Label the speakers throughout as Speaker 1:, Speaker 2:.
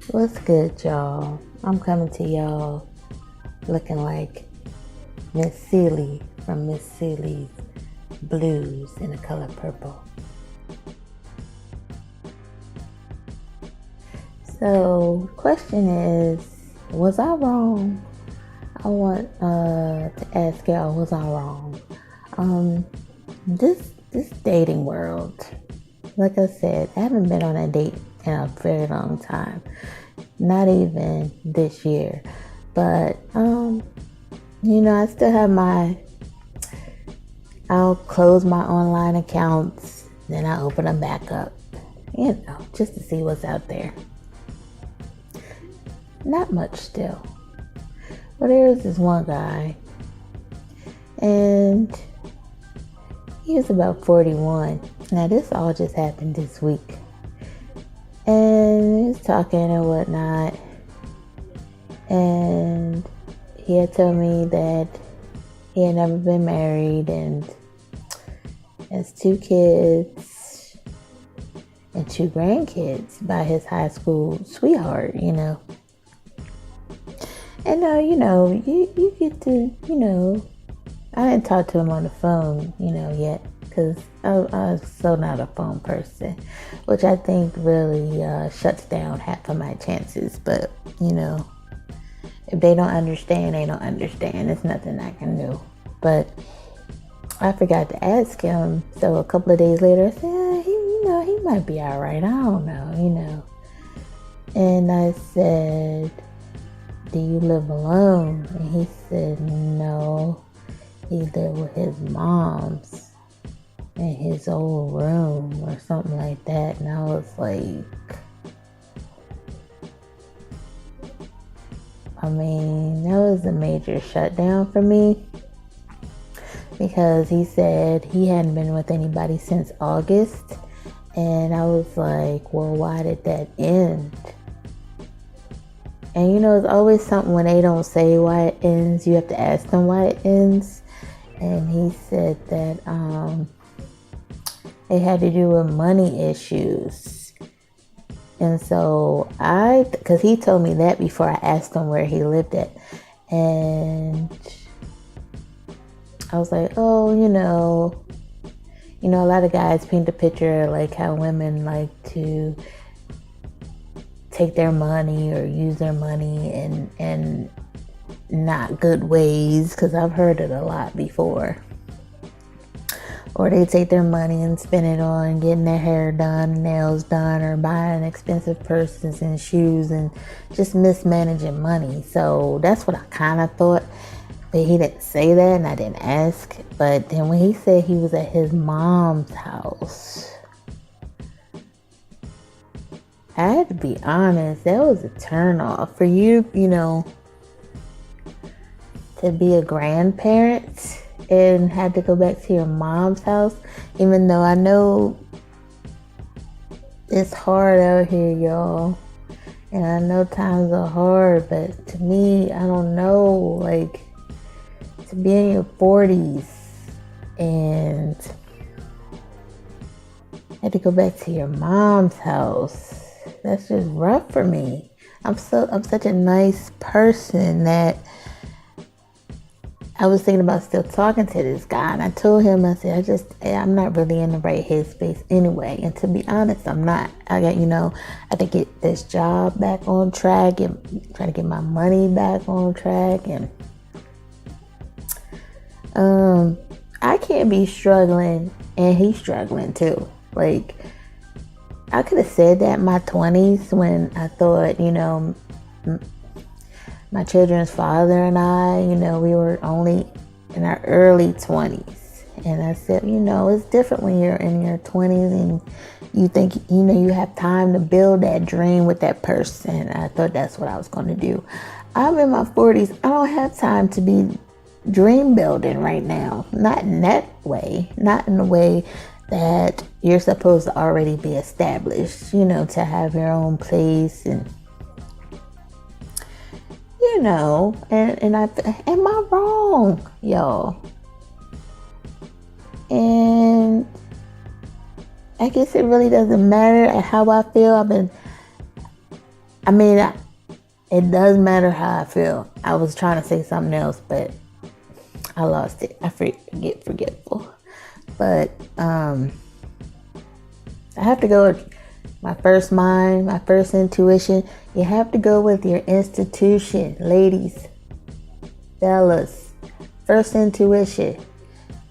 Speaker 1: What's good, y'all? I'm coming to y'all looking like Miss Seeley from Miss Seeley's Blues in the color purple. So, the question is, was I wrong? I want to ask y'all, was I wrong? This dating world, like I said, I haven't been on a date in a very long time. Not even this year. But I still have I'll close my online accounts, then I open them back up, just to see what's out there. Not much still. But there's this one guy, and he was about 41. Now this all just happened this week. And he was talking and whatnot. And he had told me that he had never been married and has 2 kids and 2 grandkids by his high school sweetheart, And you get to, I didn't talk to him on the phone, yet, because I'm so not a phone person, which I think really shuts down half of my chances. But, if they don't understand, they don't understand. There's nothing I can do. But I forgot to ask him. So a couple of days later, I said, he might be all right. I don't know, And I said, do you live alone? And he said, no. He lived with his mom's in his old room or something like that. And I was like, that was a major shutdown for me, because he said he hadn't been with anybody since August. And I was like, well, why did that end? And it's always something when they don't say why it ends, you have to ask them why it ends. And he said that it had to do with money issues. And so because he told me that before I asked him where he lived at. And I was like, oh, a lot of guys paint the picture like how women like to take their money or use their money in not good ways, because I've heard it a lot before. Or they take their money and spend it on getting their hair done, nails done, or buying expensive purses and shoes and just mismanaging money. So that's what I kind of thought. But he didn't say that and I didn't ask. But then when he said he was at his mom's house, I had to be honest, that was a turn off. For you, to be a grandparent and had to go back to your mom's house, even though I know it's hard out here, y'all. And I know times are hard, but to me, I don't know, like, to be in your 40s and had to go back to your mom's house. That's just rough for me. I'm such a nice person that I was thinking about still talking to this guy, and I told him, I said, I'm not really in the right headspace anyway. And to be honest, I'm not. I got, I had to get this job back on track and try to get my money back on track. And I can't be struggling and he's struggling too. Like, I could have said that in my 20s when I thought, my children's father and I, we were only in our early 20s. And I said, it's different when you're in your 20s and you think, you have time to build that dream with that person. I thought that's what I was going to do. I'm in my 40s. I don't have time to be dream building right now. Not in that way. Not in the way that you're supposed to already be established, to have your own place and and am I wrong, y'all? And I guess it really doesn't matter how I feel. I mean, it does matter how I feel. I was trying to say something else, but I lost it. I get forgetful. But I have to go with my first mind, my first intuition. You have to go with your institution, ladies, fellas. First intuition.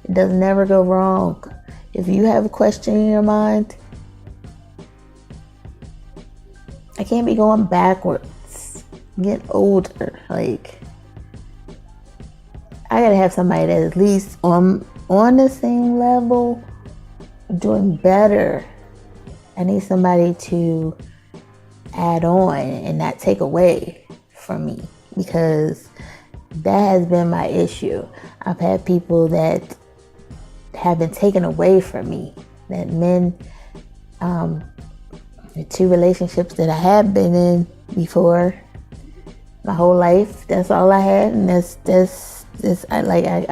Speaker 1: It does never go wrong. If you have a question in your mind, I can't be going backwards. I'm getting older. Like, I gotta have somebody that at least on the same level, doing better. I need somebody to add on and not take away from me, because that has been my issue. I've had people that have been taken away from me. That men, the 2 relationships that I have been in before, my whole life, that's all I had, and I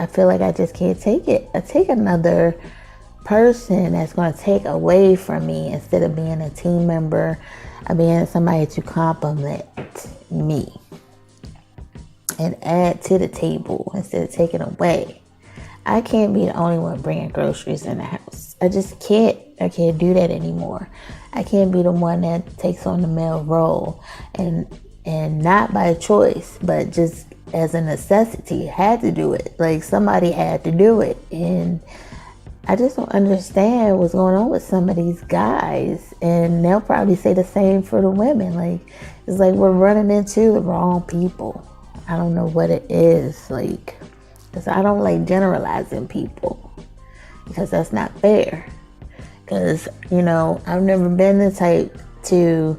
Speaker 1: feel like I just can't take it. I take another person that's going to take away from me instead of being a team member, of being somebody to compliment me and add to the table instead of taking away. I can't be the only one bringing groceries in the house. I just can't. I can't do that anymore. I can't be the one that takes on the male role, and not by choice, but just as a necessity. Had to do it. Like, somebody had to do it, and I just don't understand what's going on with some of these guys. And they'll probably say the same for the women. Like, it's like we're running into the wrong people. I don't know what it is. Like, because I don't like generalizing people, because that's not fair. Because, I've never been the type to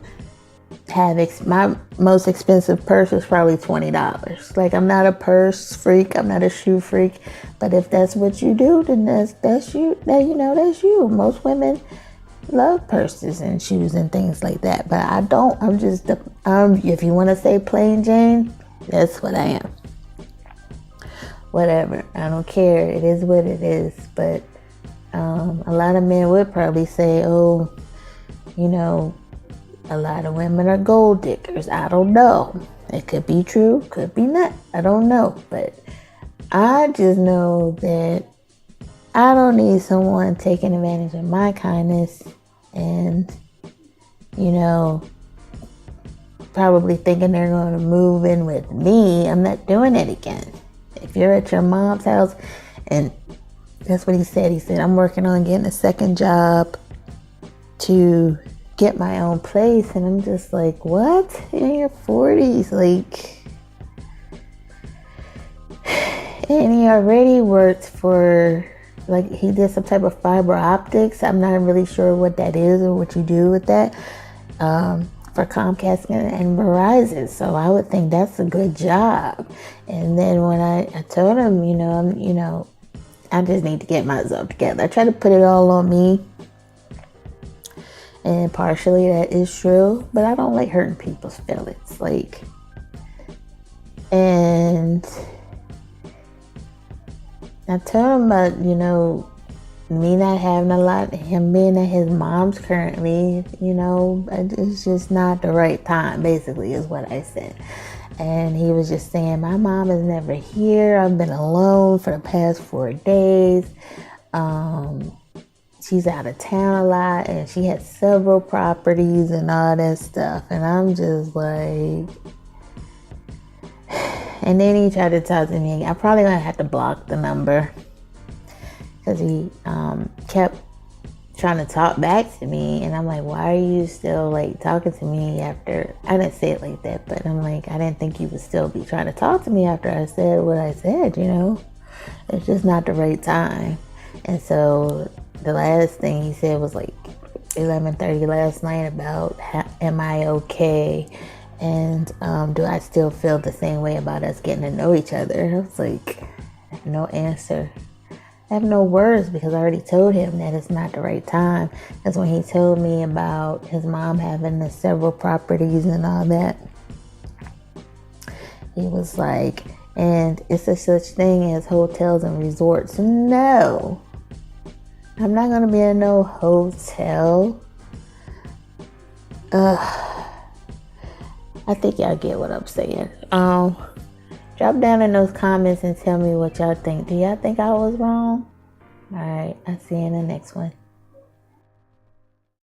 Speaker 1: have my most expensive purse was probably $20. Like, I'm not a purse freak. I'm not a shoe freak. But if that's what you do, then that's you. That's you. Most women love purses and shoes and things like that. But I don't. I'm just, if you want to say plain Jane, that's what I am. Whatever. I don't care. It is what it is. But a lot of men would probably say, oh, a lot of women are gold diggers. I don't know. It could be true, could be not. I don't know. But I just know that I don't need someone taking advantage of my kindness and, probably thinking they're going to move in with me. I'm not doing it again. If you're at your mom's house, and that's what he said. He said, I'm working on getting a second job to get my own place. And I'm just like, what? In your 40s? Like, and he already worked for, like, he did some type of fiber optics. I'm not really sure what that is or what you do with that, for Comcast and Verizon. So I would think that's a good job. And then when I told him, I just need to get myself together. I try to put it all on me. And partially that is true, but I don't like hurting people's feelings. Like, and I told him about, me not having a lot, him being at his mom's currently, it's just not the right time, basically, is what I said. And he was just saying, my mom is never here. I've been alone for the past 4 days. She's out of town a lot, and she has several properties and all that stuff. And I'm just like, and then he tried to talk to me. I probably gonna have to block the number, because he kept trying to talk back to me, and I'm like, why are you still like talking to me after? I didn't say it like that, but I'm like, I didn't think you would still be trying to talk to me after I said what I said. It's just not the right time. And so the last thing he said was like 11:30 last night about am I okay, and do I still feel the same way about us getting to know each other? I was like, I have no answer. I have no words, because I already told him that it's not the right time. That's when he told me about his mom having the several properties and all that. He was like, and it's a such thing as hotels and resorts. No, I'm not going to be in no hotel. I think y'all get what I'm saying. Drop down in those comments and tell me what y'all think. Do y'all think I was wrong? All right, I'll see you in the next one.